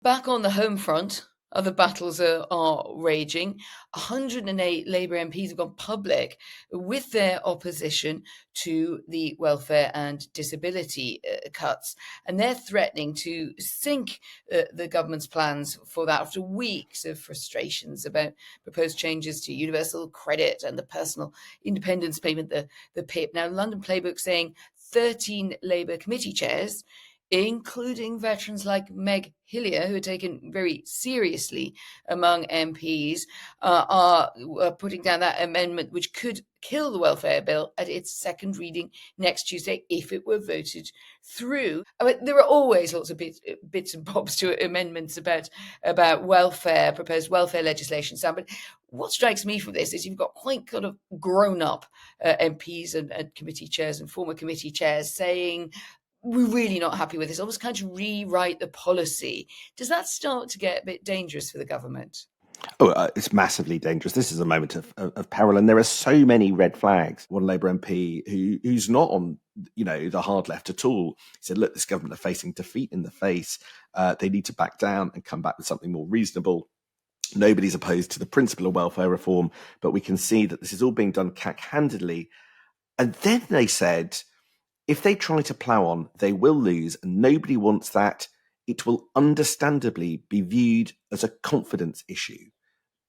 Back on the home front, other battles are raging. 108 Labour MPs have gone public with their opposition to the welfare and disability cuts, and they're threatening to sink the government's plans for that after weeks of frustrations about proposed changes to universal credit and the personal independence payment, the PIP. Now, London Playbook saying 13 Labour committee chairs, including veterans like Meg Hillier, who are taken very seriously among MPs, are putting down that amendment, which could kill the welfare bill at its second reading next Tuesday if it were voted through. I mean, there are always lots of bits and bobs to amendments about welfare, proposed welfare legislation. Sam, but what strikes me from this is you've got quite kind of grown up MPs and committee chairs and former committee chairs saying, we're really not happy with this, almost kind of rewrite the policy. Does that start to get a bit dangerous for the government? Oh, it's massively dangerous. This is a moment of peril, and there are so many red flags. One Labour MP who's not on, the hard left at all, said, "Look, this government are facing defeat in the face. They need to back down and come back with something more reasonable. Nobody's opposed to the principle of welfare reform, but we can see that this is all being done cack-handedly." And then they said, if they try to plough on, they will lose, and nobody wants that. It will understandably be viewed as a confidence issue.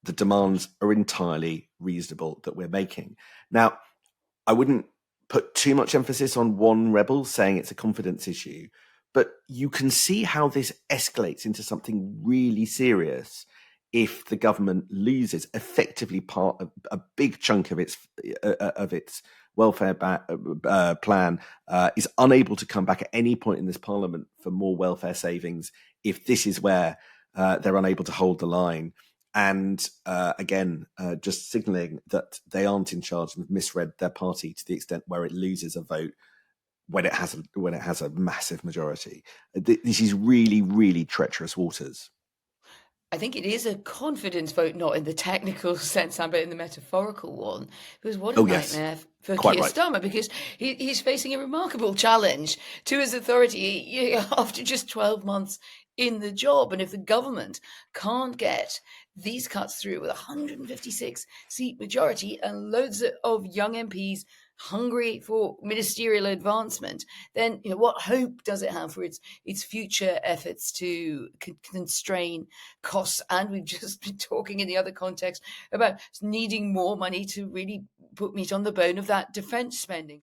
The demands are entirely reasonable that we're making. Now, I wouldn't put too much emphasis on one rebel saying it's a confidence issue, but you can see how this escalates into something really serious if the government loses effectively part of a big chunk of its welfare plan, is unable to come back at any point in this parliament for more welfare savings. If this is where they're unable to hold the line, and again, just signalling that they aren't in charge and have misread their party to the extent where it loses a vote when it has a massive majority. This is really, really treacherous waters. I think it is a confidence vote, not in the technical sense, but in the metaphorical one. Because what a Oh yes, nightmare for quite Keir right. Starmer, because he's facing a remarkable challenge to his authority after just 12 months in the job. And if the government can't get these cuts through with a 156 seat majority and loads of young MPs hungry for ministerial advancement, then what hope does it have for its future efforts to constrain costs? And we've just been talking in the other context about needing more money to really put meat on the bone of that defence spending.